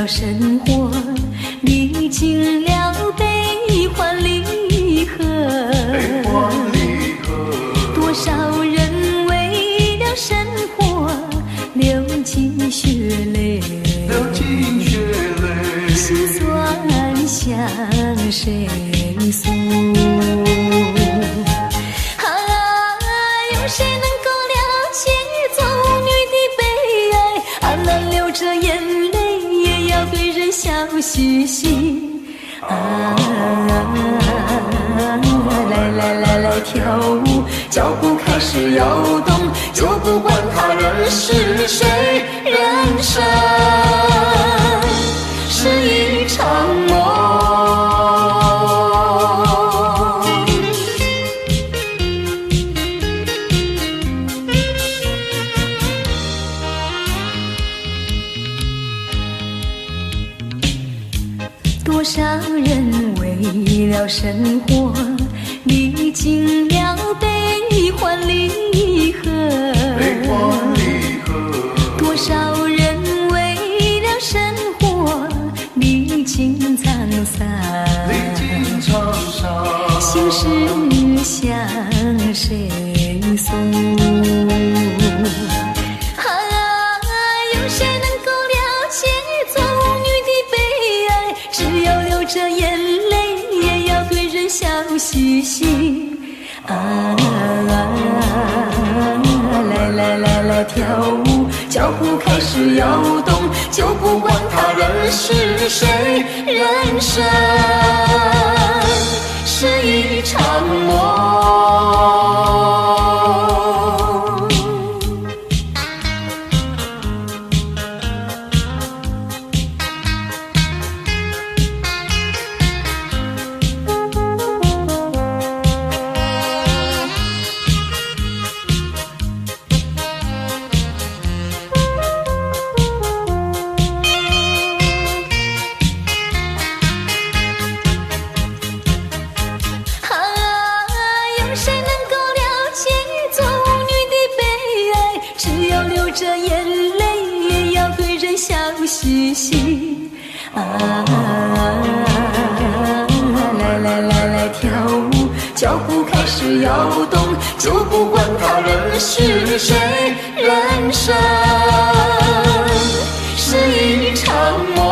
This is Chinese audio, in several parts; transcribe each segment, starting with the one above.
了生活，历经了悲欢离合。多少人为了生活流尽血泪，心酸向谁诉？有谁能够了解做女的悲哀？那流着眼泪也要对人笑嘻嘻。来跳舞，脚步开始摇动，就不管他人是谁，人生是一场梦。多少人为了生活历经了悲欢离合，多少人为了生活历经沧桑，心事向谁诉？有谁能够了解做女的悲哀？只要流着眼泪也要对人笑嘻嘻。来跳舞，脚步开始摇动，就不管他人是谁，人生是一场梦。着眼泪也要对人笑嘻嘻。来跳舞，脚步开始摇动，就不管他人是谁，人生是一场梦。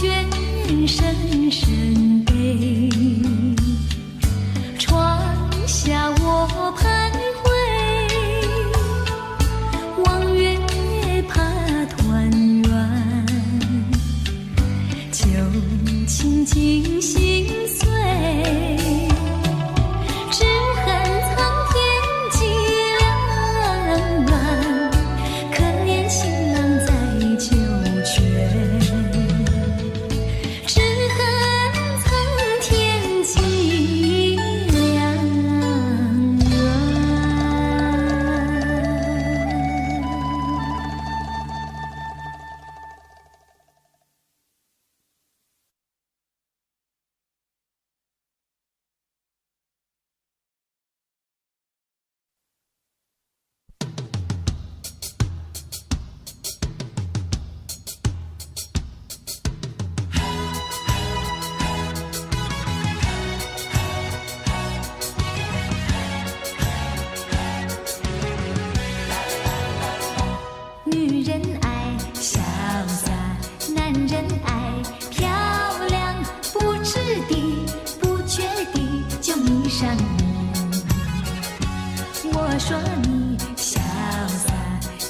卷深深悲，窗下我徘徊，望月怕团圆，旧情尽心碎，只恨苍天寂凉暖，可怜新郎在九泉。只恨苍天寂凉暖。女人爱潇洒，男人爱漂亮，不知地不觉地就迷上你。我说你潇洒，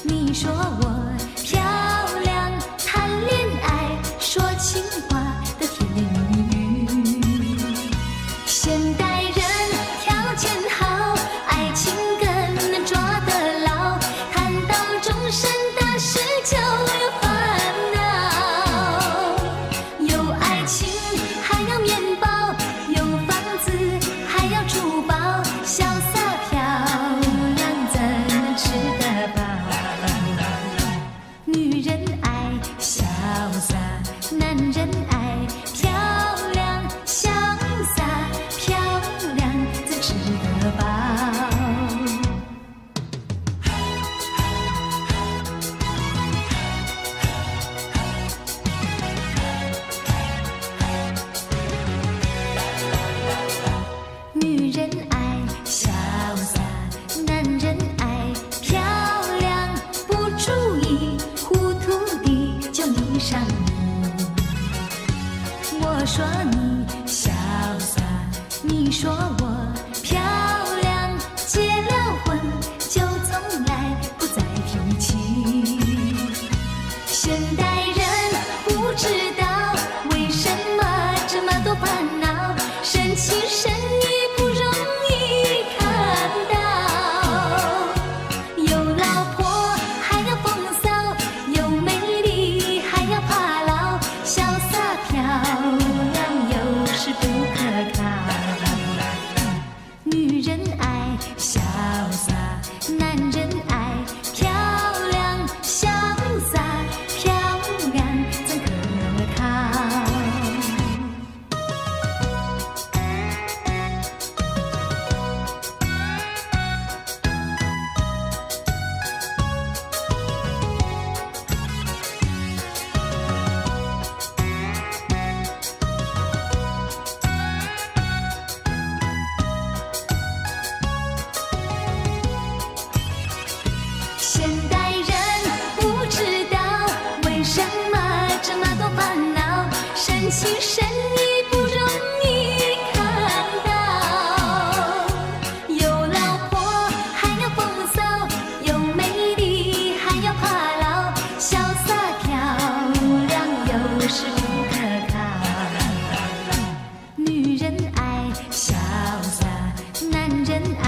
你说我漂亮，谈恋爱说情话的甜言蜜语。现代人条件好，爱情更能抓得牢，谈到终身大事就有烦恼。有爱情还要面包，有房子还要珠宝，潇洒漂亮怎能吃得饱？女人爱潇洒，男人爱漂亮，潇洒漂亮怎吃得饱？女人爱潇洒，男人爱漂亮，不注意糊涂地就迷上你。我说你潇洒，你说我漂亮，结了婚就从来不再提起。现代人不知道为什么这么多烦恼，深情深意不容易看到。有老婆还要风骚，有美丽还要怕老，潇洒漂亮有时不可靠。女人爱潇洒，男人爱漂亮，潇洒漂亮怎可靠？现代人不知道为什么这么多烦恼，深情深意不容易看到。有老婆还要风骚，有美丽还要怕老，潇洒漂亮有时不可靠。女人爱潇洒，男人爱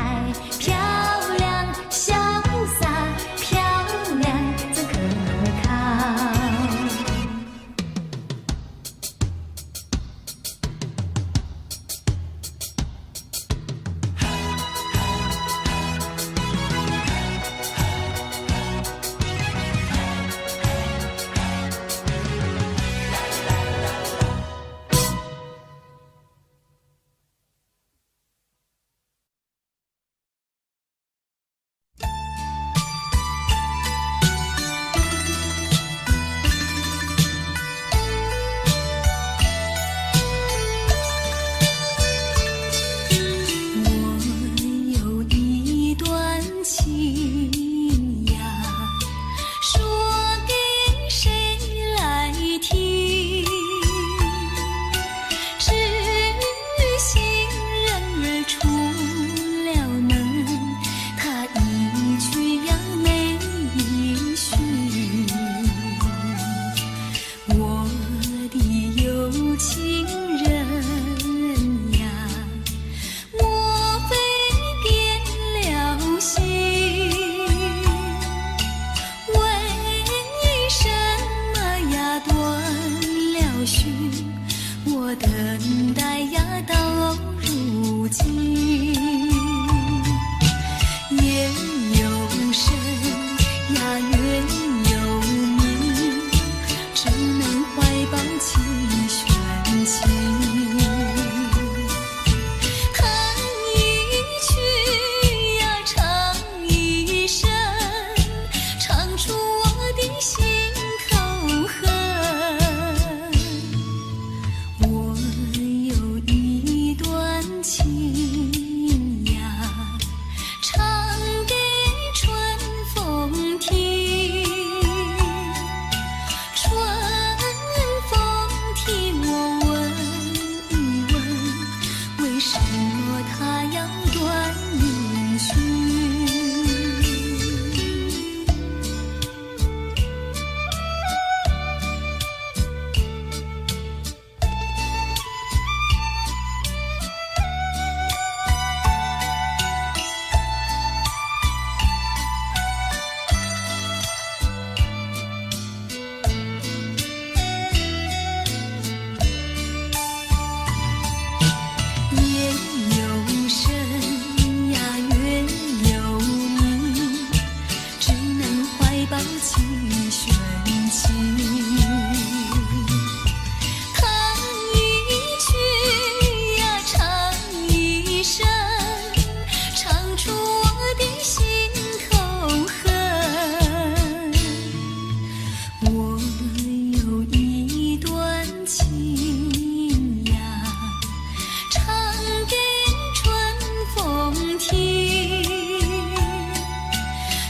漂亮，潇洒漂亮怎可靠？寻，我等待呀到如今。夜有深呀月有明，只能怀抱起玄情。弹一曲呀唱一声，唱出我的心口恨。我有一段情呀，唱给春风听。春风替我问一问，为什么它要断音讯？夜有深呀月有明，只能怀抱起玄情。弹一曲呀唱一声，唱出我的心口恨。我有一段情呀，唱给春风听。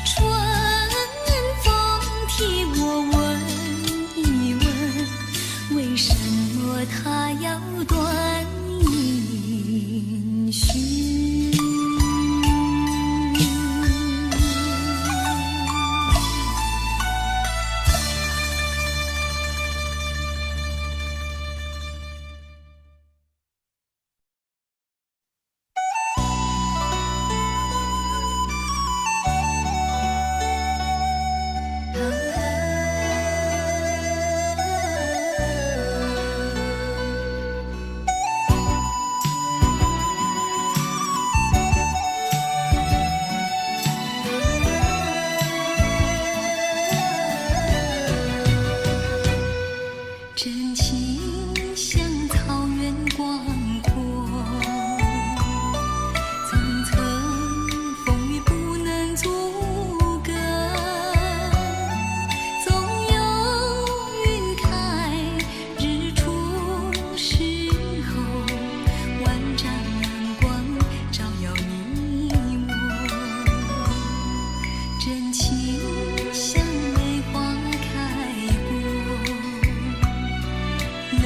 春风替我问一问，为什么它要断音讯？真情像草原广阔，层层风雨不能阻隔。总有云开日出时候，万丈阳光照耀你我。真情像梅花开过，冷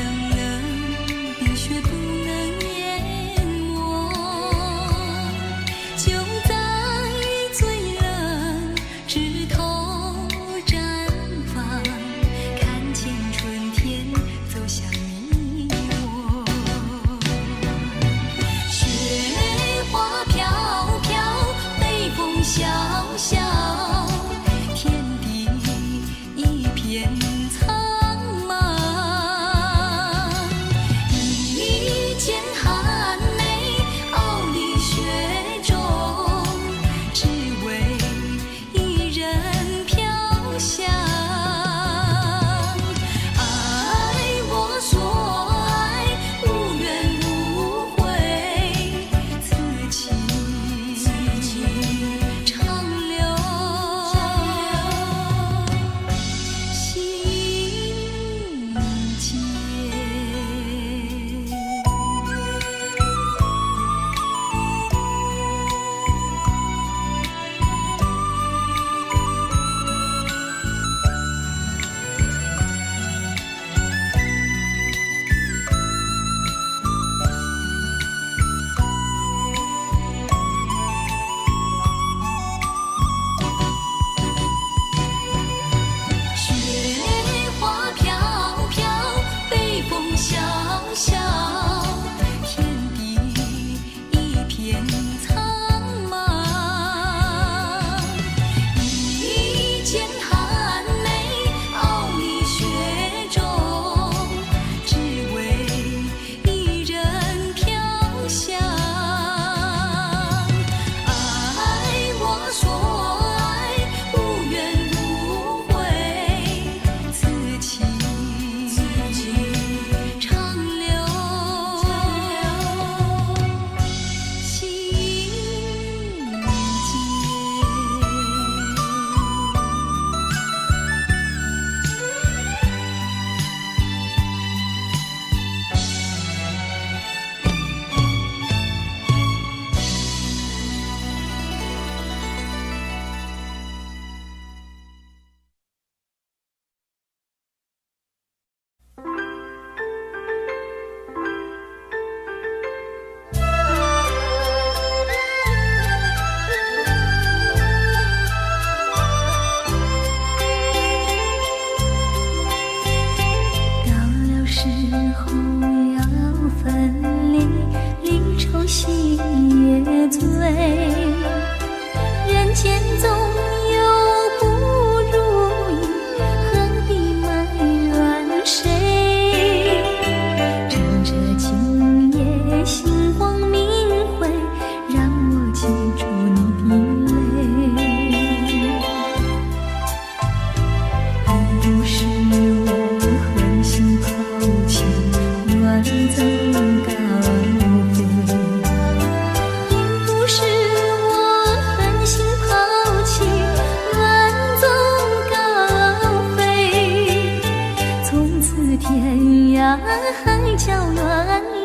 涯海角远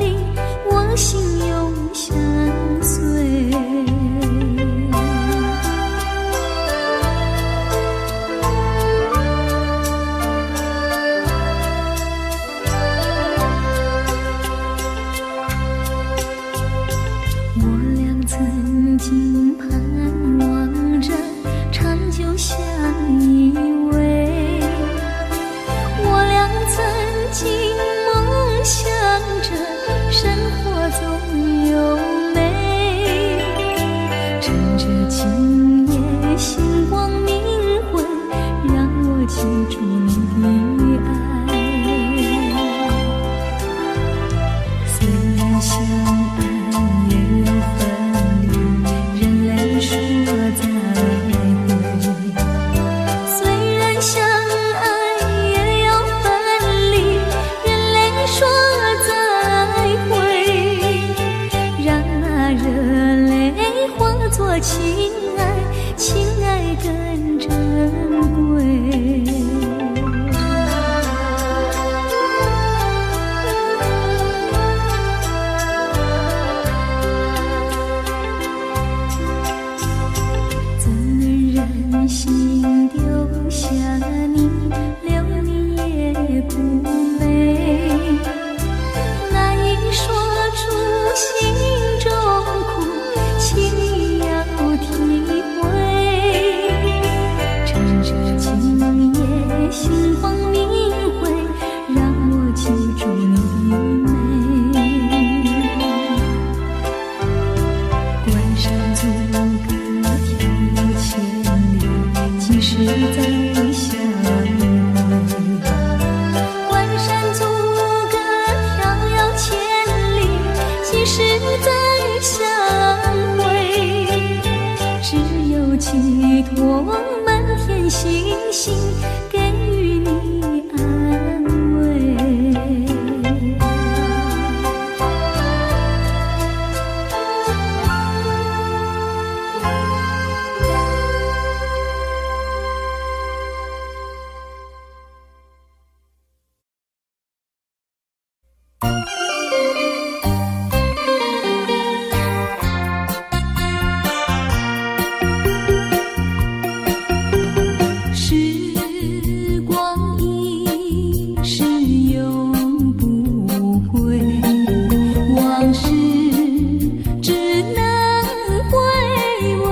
离，我心永相随。我俩曾经盼望着长久相依偎，我俩曾经梦想着生活总有美，趁着今夜星光明辉，让我记住你的爱。虽然相爱也有分离，人类说再会。虽然相爱也有分离，人类说再会。让那热泪化作情爱，情爱更珍贵。怎能忍心丢下你，留你也不美，难以说出心中苦，请你要体会。趁着今夜星光明辉，让我记住你的美。关山阻隔迢千里，即使再相会。关山阻隔迢千里，即使再相会。只有寄托满天星星，给予你安慰。时光一逝永不回，往事只能回味。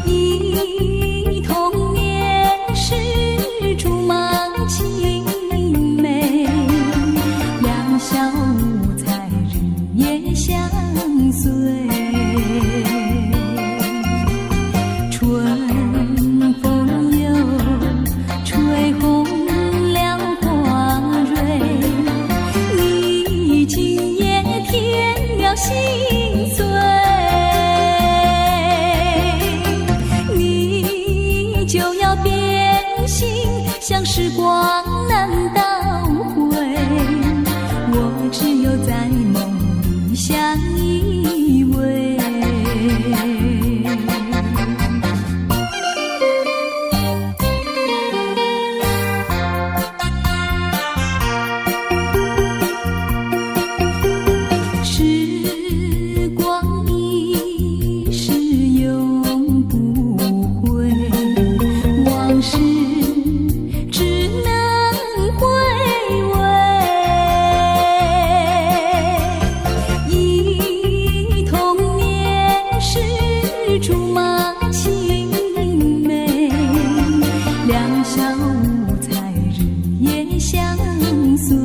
忆童年时竹马青梅，两小无猜日夜相随。春风又吹红了花蕊，你今夜添了心碎，你就要变心，像时光难倒回。我只有在梦里相依偎。时光一逝永不回，往事只能回味。忆童年时竹马青梅，两小无猜日夜相随。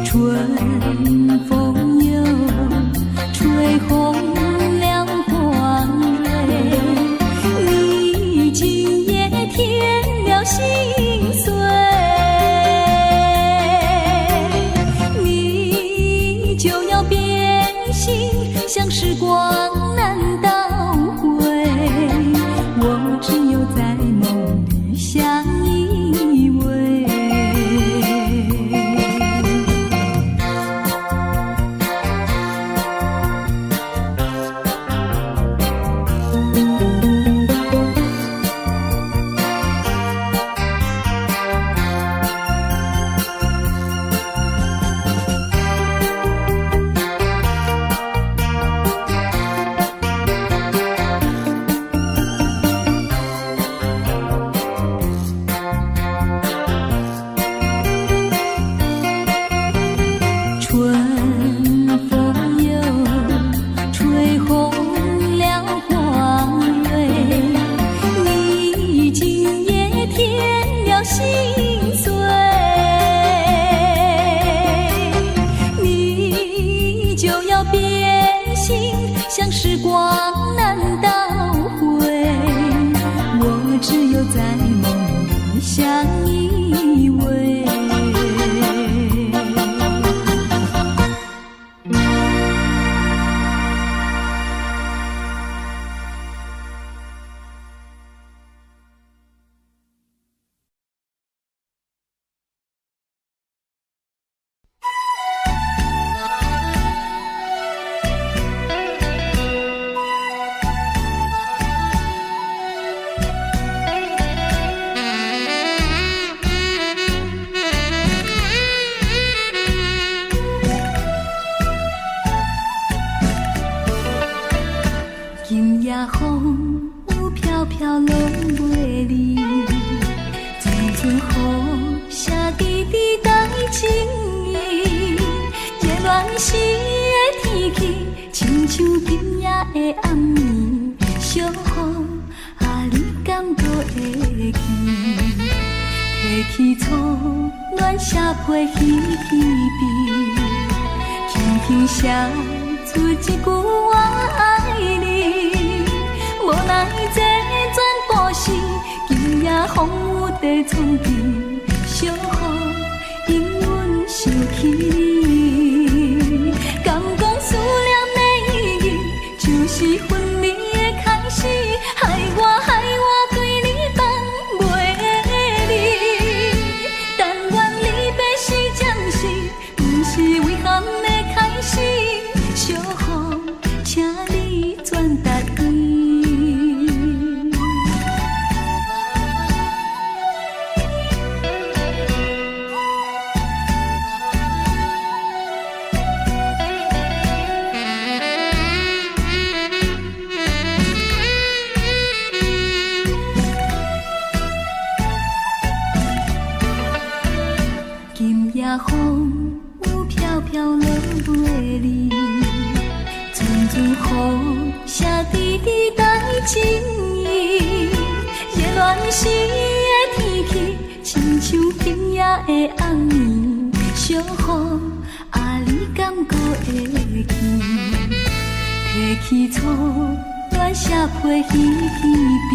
春风又吹红了花蕊，你今夜添了心碎，你就要变心，像时光难倒回。我只有在梦里相依偎。就在梦里相依偎。今夜风有飘飘拢袂离，阵阵雨下滴滴带情意。热恋时的天气，亲像今夜的暗暝，小雨啊，你敢搁会记？提起初恋写批稀稀微，轻轻写出一句我爱你。无奈这全部是今夜风雨地藏起，小雨因阮想起你。敢讲思念的意义，就是分离的开始，害我对你放袂离。但愿离别是暂时，不是遗憾的开始。小雨，请你转达伊。今夜风有飘飘落袂离，阵阵雨下滴滴带情意。热恋时的天气，亲像今夜的暗暝，小雨啊，你敢搁会记？提起初恋写批稀稀微，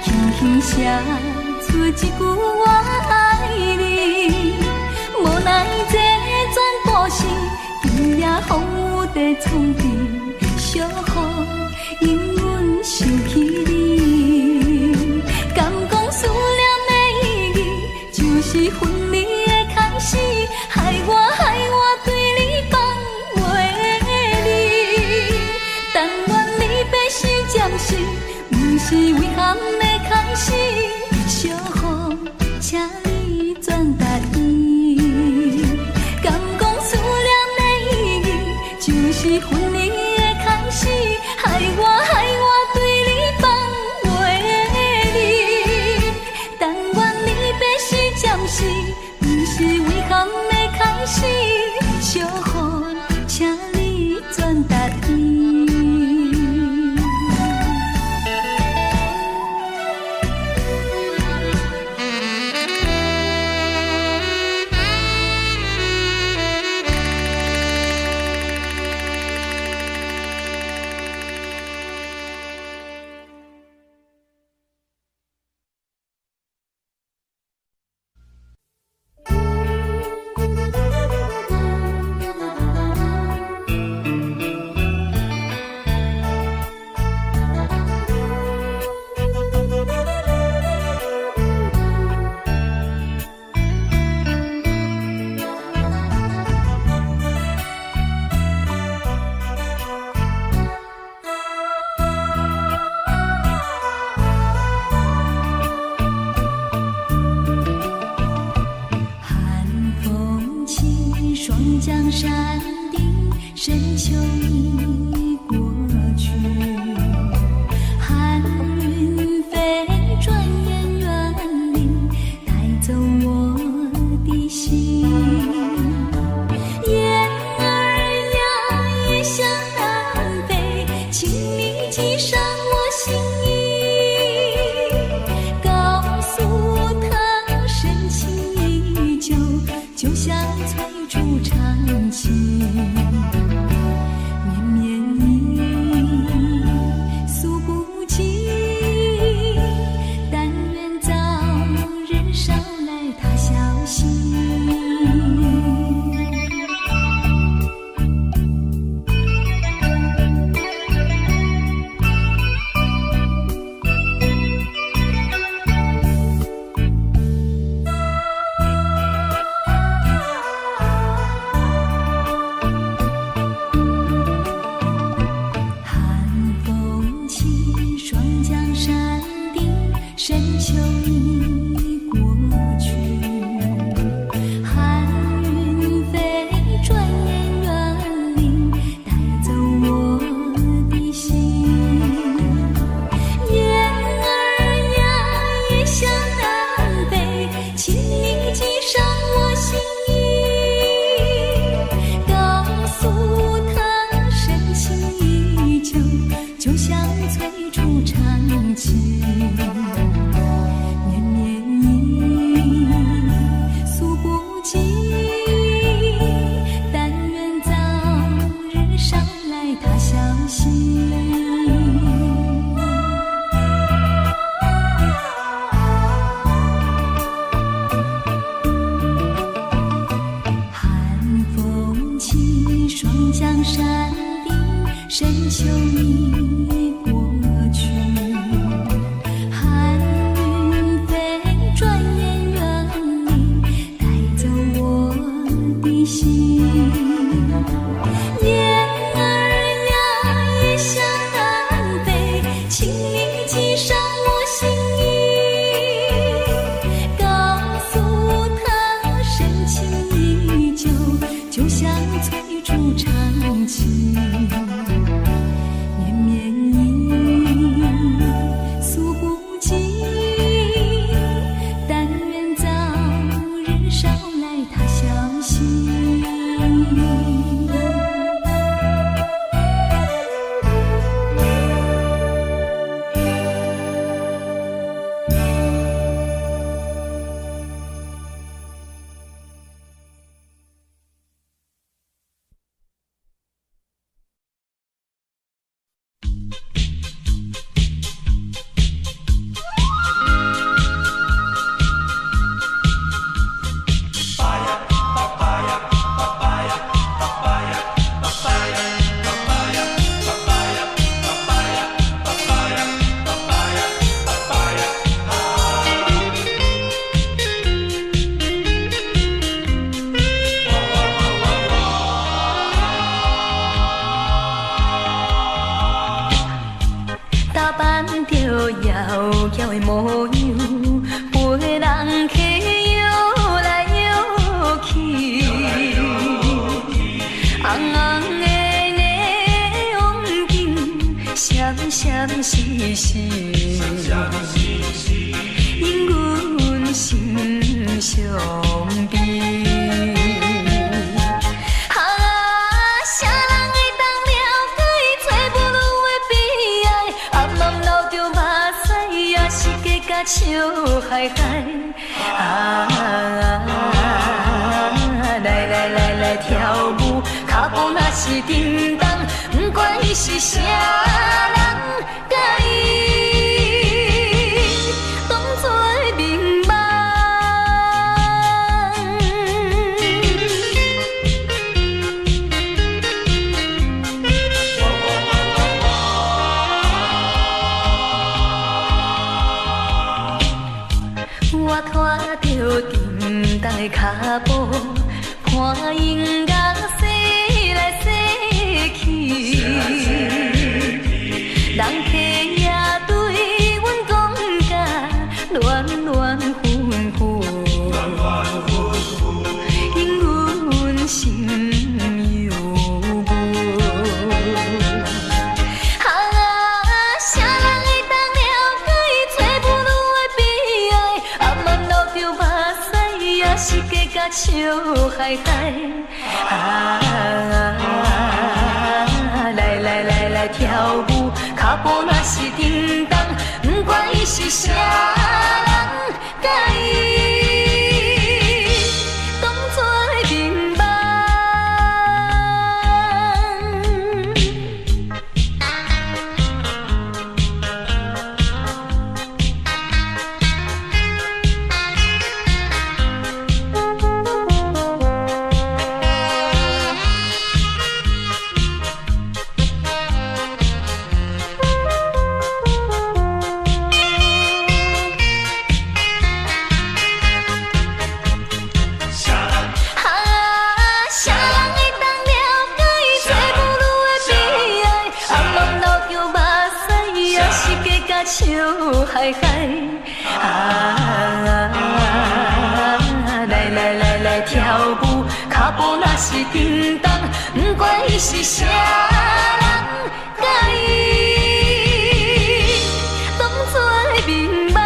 轻轻写出一句我爱你。无奈这全部是今夜风雨地藏起，小雨因阮想起你。敢讲思念的意义，就是分离的开始，害我对你放袂离。但愿离别是暂时，不是遗憾的开始。小雨，请你转达伊。敢讲思念的意义，就是分离的开始，害我对你放袂离。但愿离别是暂时，不是遗憾的开始。小雨，请你转达伊。江山的深秋已过去，寒云飞，转眼远离，带走我的心。雁儿呀，也向南飞，请你记上我心意，告诉他深情依旧，就像翠竹长情。深秋已过去，寒云飞，转眼远离，带走我的心。雁儿呀，也向南飞，轻轻系上我心意，告诉他深情依旧，就像催促长情。江山顶，深秋已过去，寒云飞，转眼远离，带走我的心。雁儿呀，也向南飞，轻轻系上我心意，告诉他深情依旧，就像催促长情，绵绵意诉不尽，但愿早日捎来他消息。打扮着妖娇的模样，陪人客摇来摇去，红红的霓虹灯，闪闪烁烁，引阮心上悲。笑嗨嗨来跳舞，脚步若是叮当，不管伊是啥人，甲伊当作明梦。我拖着沉重的脚步，看音乐洗来洗去，人客也对阮讲甲恋恋纷纷，引阮心犹豫。啥人会当了解伊找不落的悲哀？暗暗流着目屎，也是加甲笑嗨嗨。来跳舞，脚步若是叮当，不管伊是啥人，甲伊当作明梦。你是啥人？甲伊当作明梦。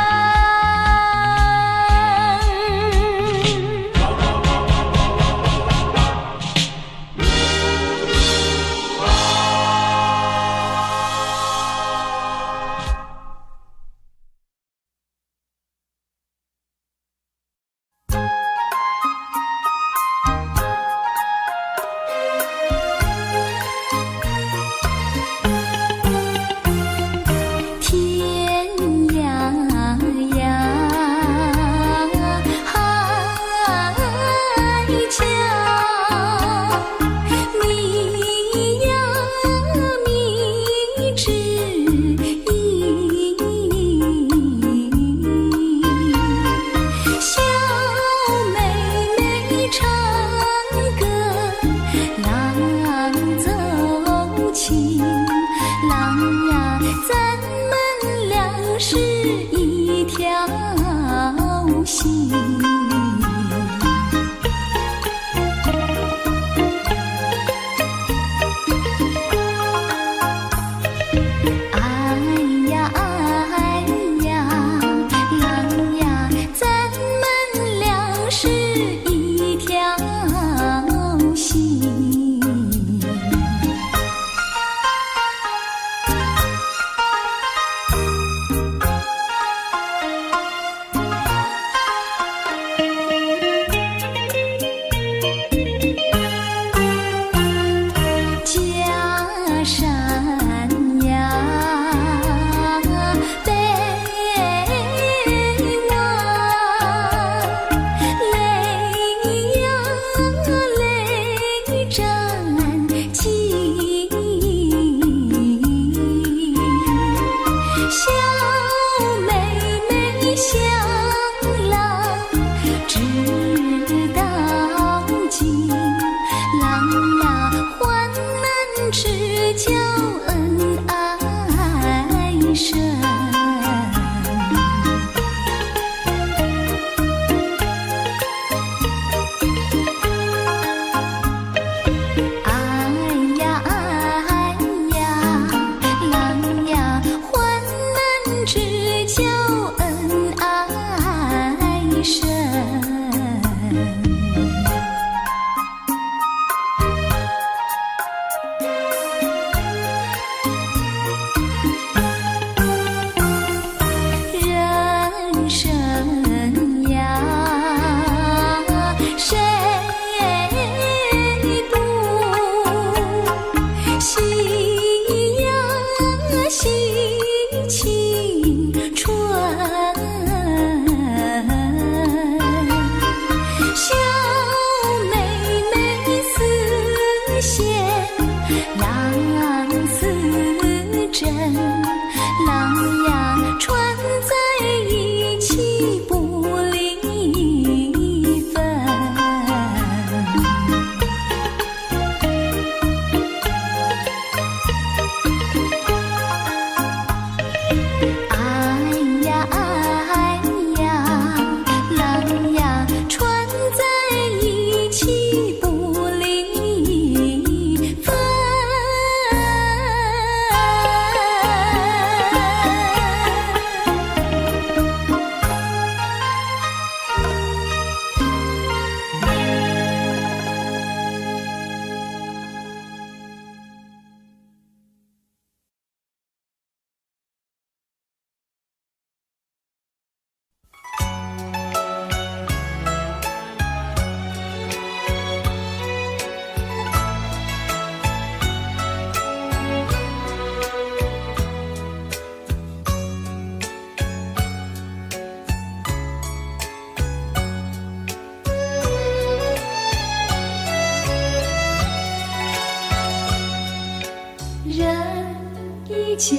旧，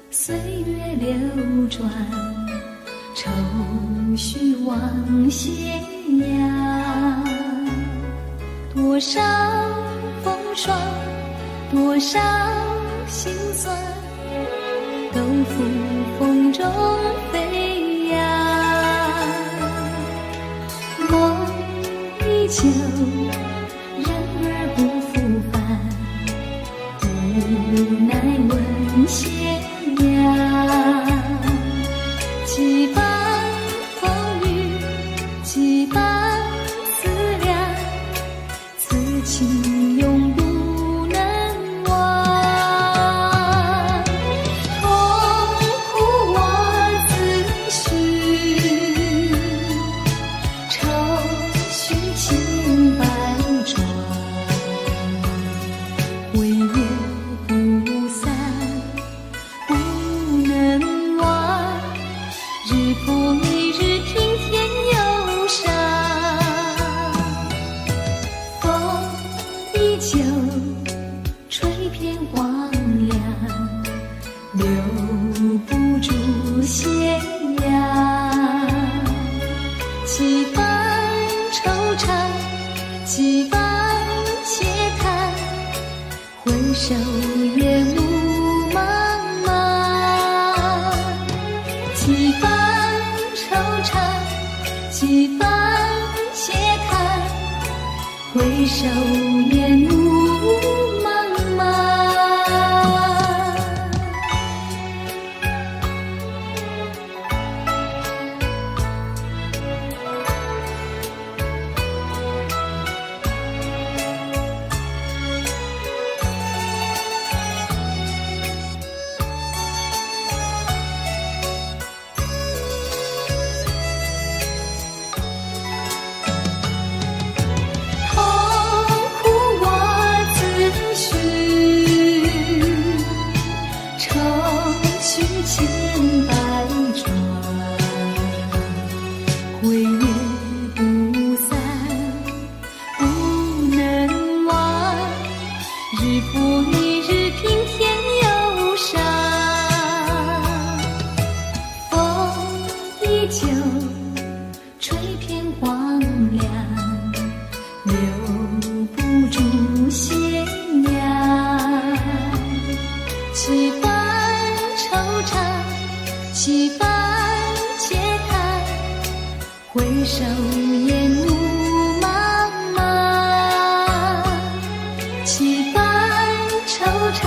岁月流转，愁绪往斜阳。多少风霜，多少心酸，都付风中飞扬。梦依旧，人儿不复返。几番风雨，几番思量，此情永不能忘。痛苦我自许，愁绪千百转，回月不散，不能忘。日复一日，平添忧伤。风依旧吹遍荒凉，留不住斜阳。几番惆怅，几番嗟叹，回首夜幕茫茫。几番惆怅，几番嗟叹，回首夜幕茫茫。痛苦我自许，愁绪千百转，回月不散，不能忘。日复一日，平添忧伤。风依旧吹遍荒凉，留不住斜阳。几番惆怅，几番嗟叹，回首夜幕茫茫。几番惆怅，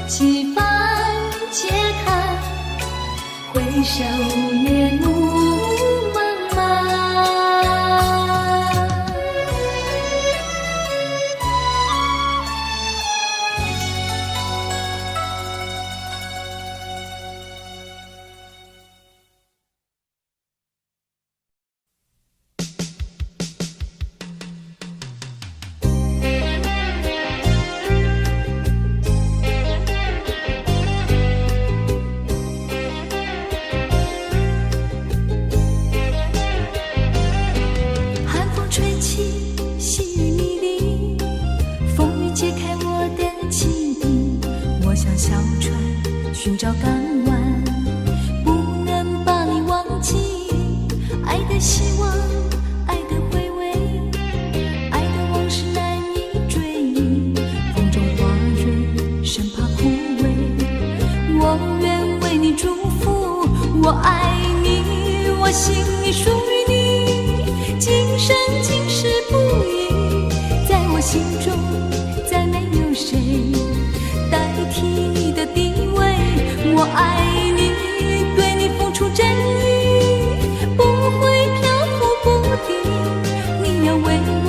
几番嗟叹，回首夜幕茫茫。寒风吹起，细雨迷离，风雨揭开我的记忆。我像小船寻找港湾，不能把你忘记。爱的希望，爱的回味，爱的往事难以追忆。风中花蕊生怕枯萎，我愿为你祝福。我爱你，我心里属于你，今生今世不移。在我心中再没有谁代替你的地位。我爱你，对你付出真意，不会漂浮不定。你要为我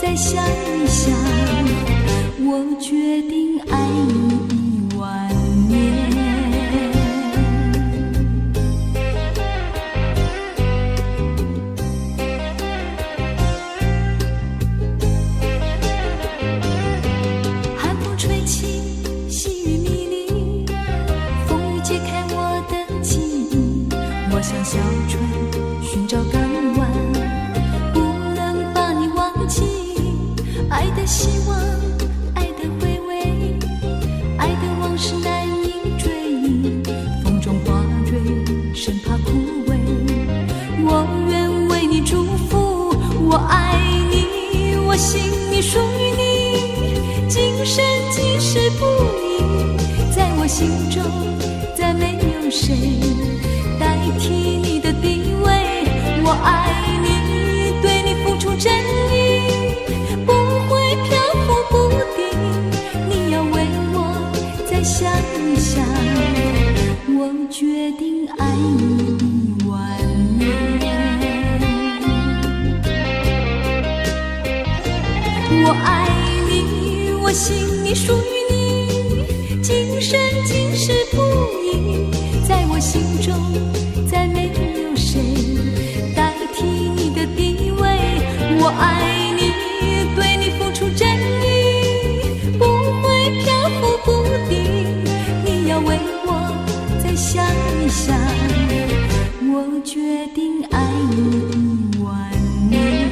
再想一想，我决定爱你1万年。寒风吹起，细雨迷离，风雨揭开我的记忆。我像小船寻找港湾，不能把你忘记。爱的希望，爱的回味，爱的往事难以追忆。风中花蕊生怕枯萎，我愿为你祝福。我爱你，我心里属于你，今生今世不移。在我心中再没有谁代替你的地位。我爱你，对你付出真意，不会漂浮不定。你要为我再想一想，我决定爱你心中再没有谁代替你的地位。我爱你，对你付出真意，不会漂浮不定。你要为我再想一想，我决定爱你1万年。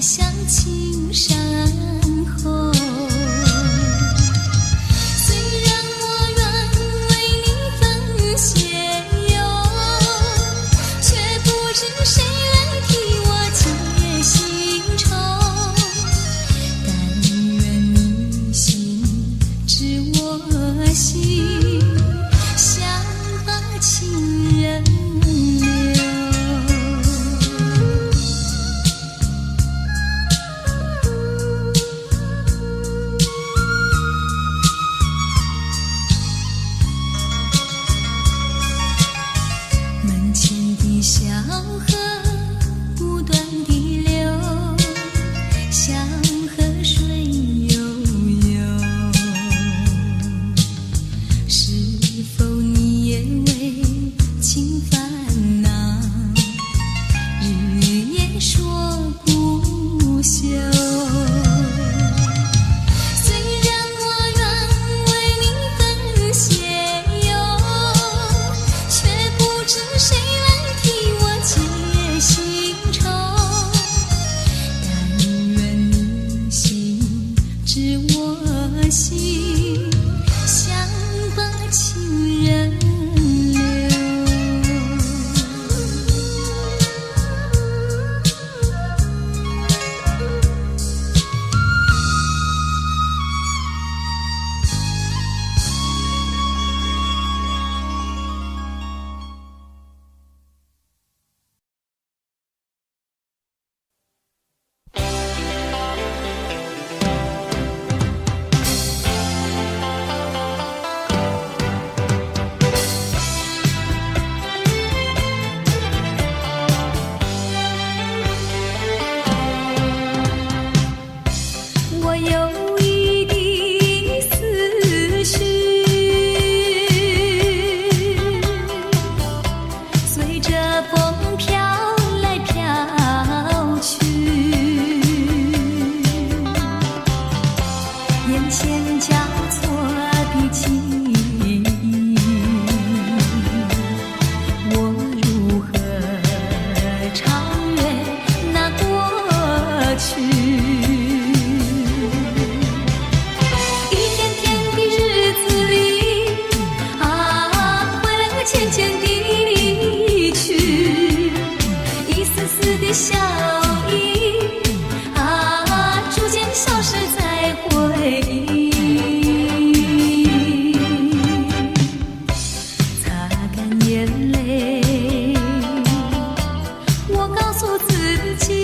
像青山后。虽然我愿为你分血肉，却不知谁来替我解心愁。但愿你心知我心，像把情人留。门前的小河不断地流，像河水悠悠。是否你也为情烦恼，日夜说不休？虽然我愿为你分血肉，却不知谁来替我解心愁。但愿你心知我心，像把情人留。我有一滴思绪，随着风飘来飘去，眼前交错的记忆，我如何超越那过去？渐渐地去，一丝丝的笑意逐渐消失在回忆。擦干眼泪，我告诉自己，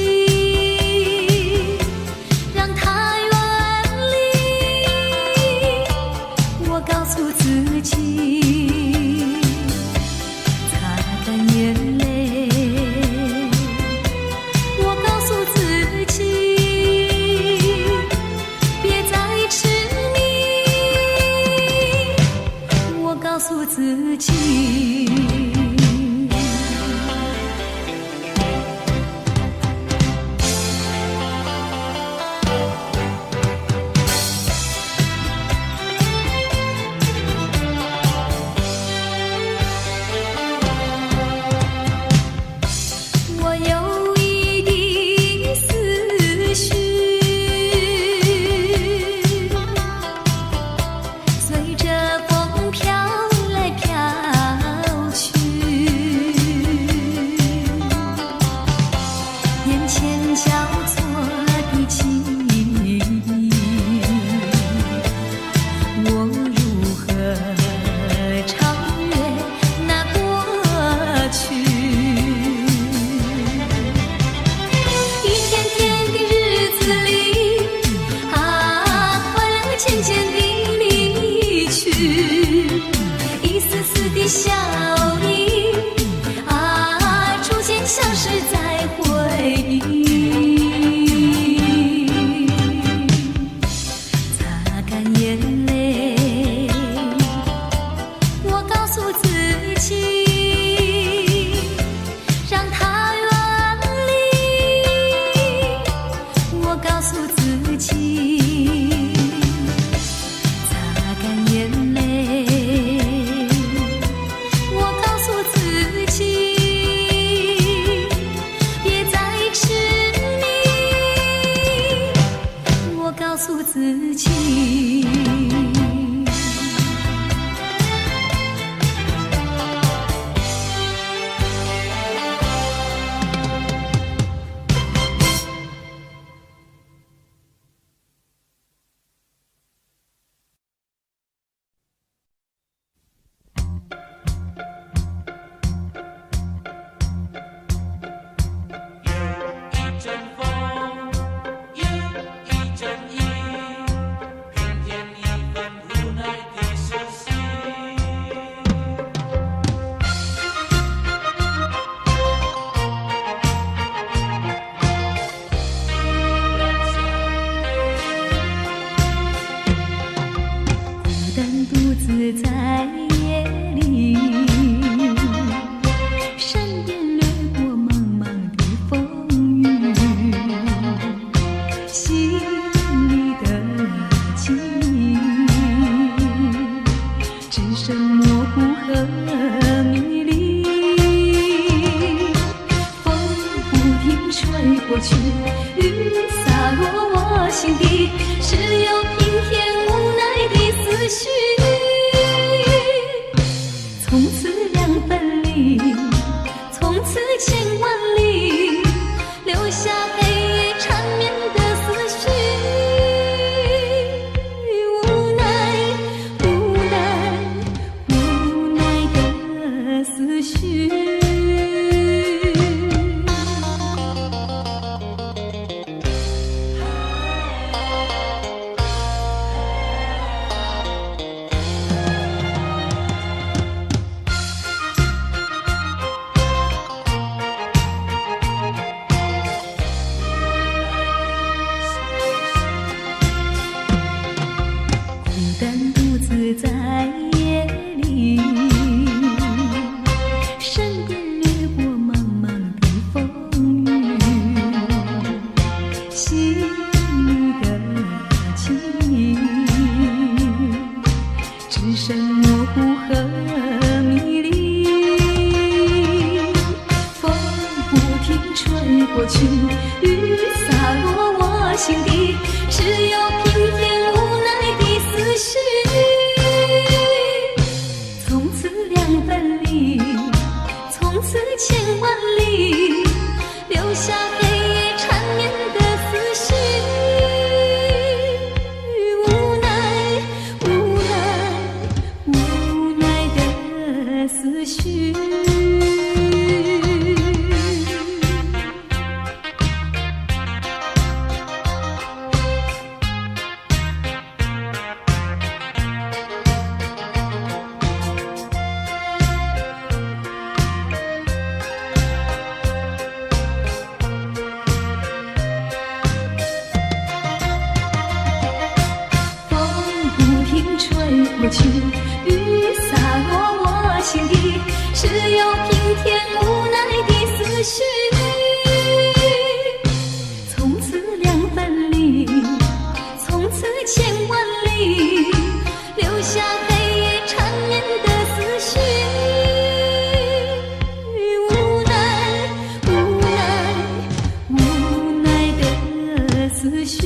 雨洒落我心底，只有平添无奈的思绪。从此两分离，从此千万里，留下黑夜缠绵的思绪。无奈，无奈，无奈的思绪。在夜里，身边掠过茫茫的风雨，心里的情意只剩模糊和迷离。风不停吹过去，雨洒落我心底，只有平添无奈的思绪。从此千万里，留下黑夜缠绵的思绪。无奈，无奈，无奈的思绪。吹过去，雨洒落我心底，只有平添无奈的思绪。从此两分离，从此千万里，留下黑夜缠绵的思绪。无奈，无奈，无奈的思绪。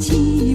记。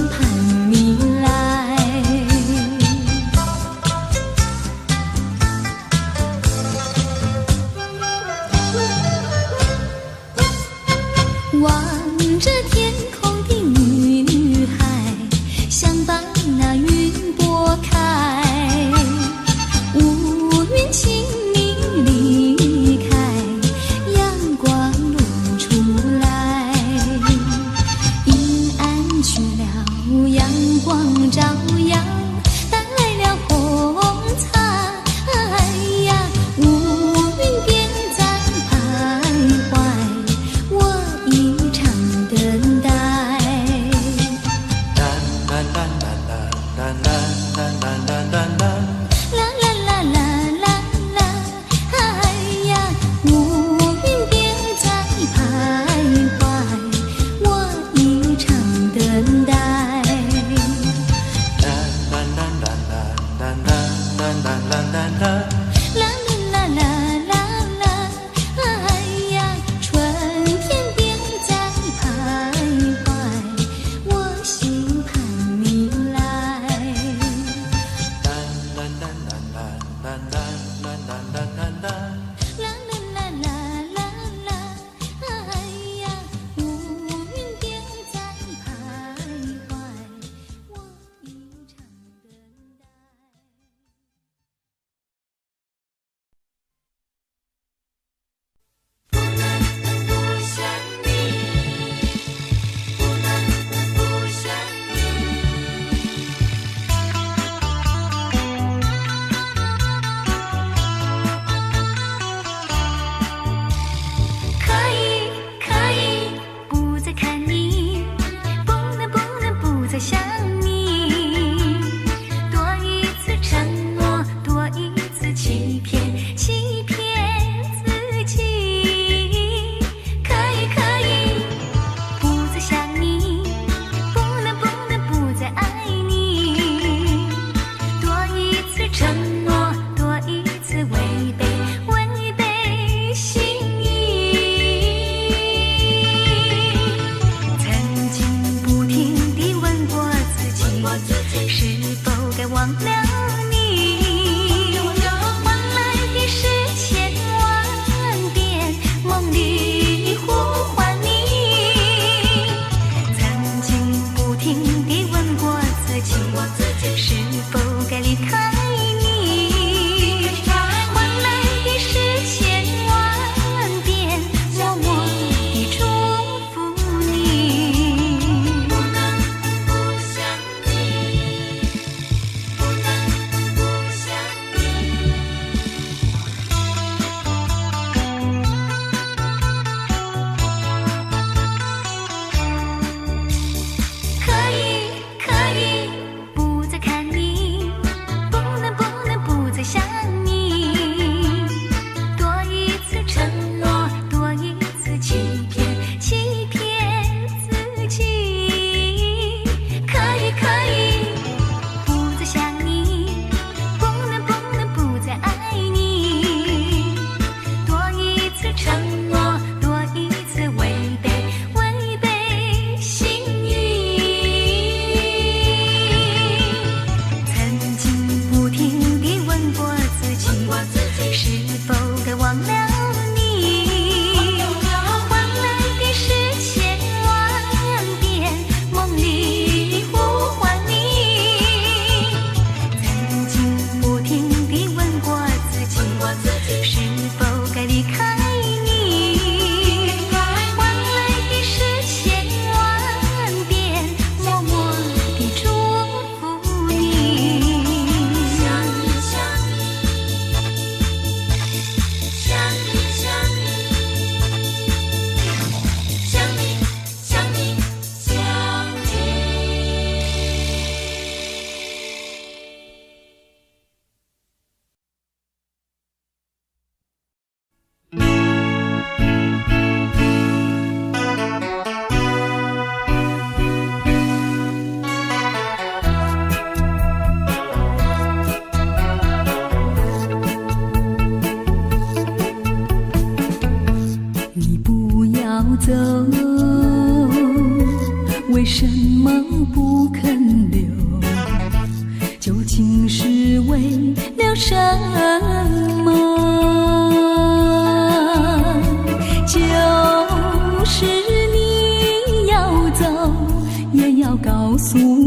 盼你来。望着天空的女孩，想把那云拨开，乌云请你离开，阳光露出来，阴暗去了，阳光照耀，带来了红彩呀，乌云边在徘徊，我一场等待。啦啦啦啦啦啦，哎呀，乌云边在徘徊，我一场等待。啦啦啦啦啦，哎呀，春天边在徘徊，我心盼你来。啦啦啦啦啦啦，哎呀，乌云边在徘徊，我一场等待。不能不想你，不能不想你。可以不再看你，不能不再想你。多一次承诺，多一次欺骗自己。可以不再想你，不能不再爱你。多一次承诺，多一次违背心意。曾经不停地问过自己，是否该忘了你？换来的是千万遍梦里呼唤你。曾经不停地问过自己，是否该离开你？换来的是千万遍默默地祝福你。不能不想你，不能不想你。可以不再看你，不能不再想你。多一次承诺，多一次欺骗自己。可以不再想你，不能不再爱你。多一次承诺，多一次违背心意。曾经不停地问过自己，是否该忘了你？换来的是千万遍梦里呼唤你。曾经不停地问过自己，是否该离开你？换来的是千万遍默默地祝福你。想你想你，想你。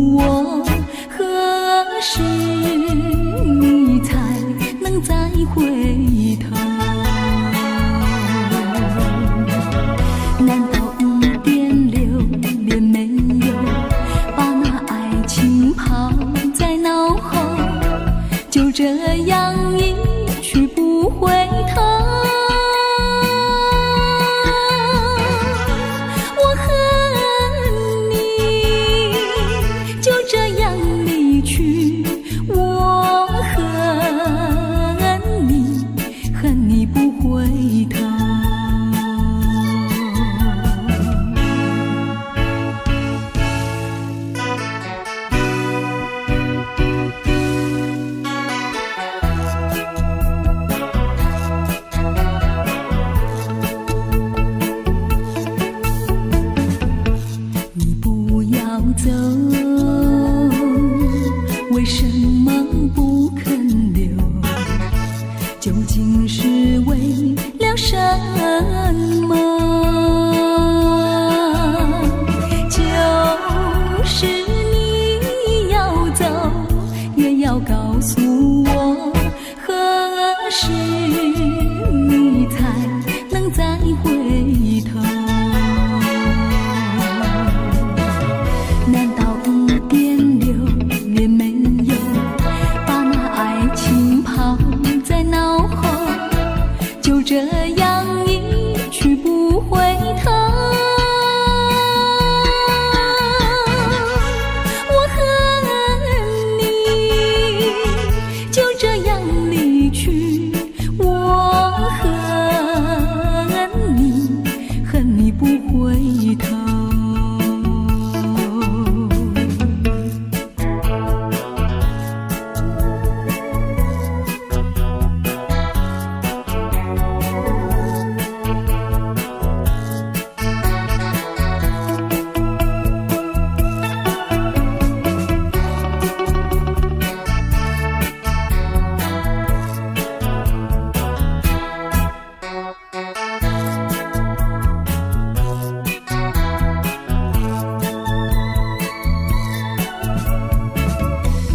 我，何时你才能再回头？难道一点留恋没有，把那爱情抛在脑后，就这样一去不回头？我恨你就这样离去，我恨你，恨你不回头。走，为什么不肯留？究竟是为了什么？就是你要走，也要告诉我，何时你才能再回头？难道一点留恋没有，把那爱情抛在脑后，就这样一去不回头？我恨你就这样离去，我恨你，恨你不回头。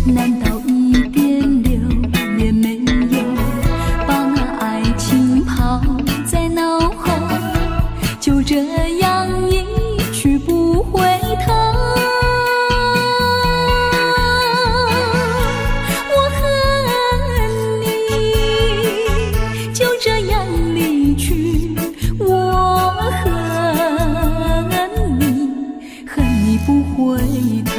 难道一点留恋没有，把那爱情抛在脑后，就这样一去不回头？我恨你就这样离去，我恨你，恨你不回头。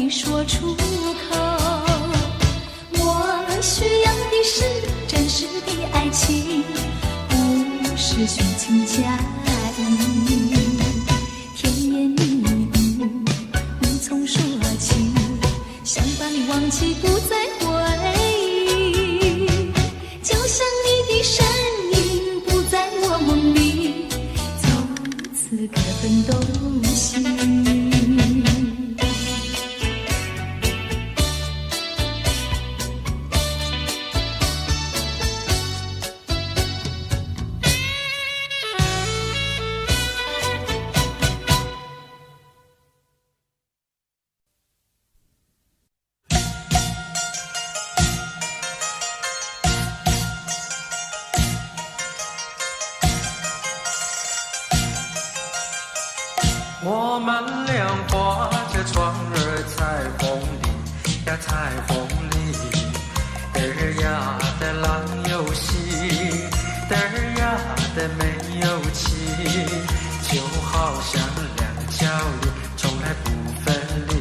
你说出口。我需要的是真实的爱情，不是虚情假意。甜言蜜语无从说起，想把你忘记不再回忆，就像你的身影不在我梦里，从此各分东西。我们俩划着船儿在风里呀，在风里，嘚儿呀的浪游戏，嘚儿呀的没有气，就好像两条鱼，从来不分离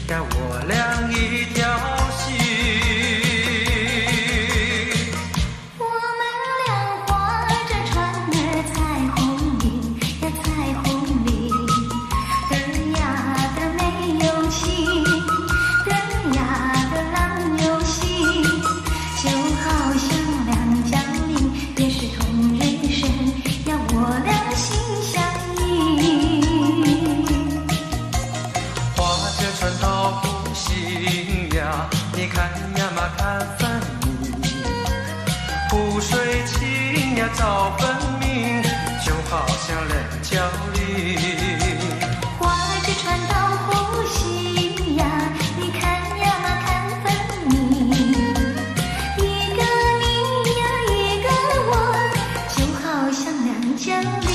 呀，我俩一条心。我们俩划着船儿在风里呀，在风里。你看呀嘛看分明，湖水清呀早分明，就好像两条鱼。划着船到湖西呀，你看呀嘛看分明，一个你呀一个我，就好像两条鱼。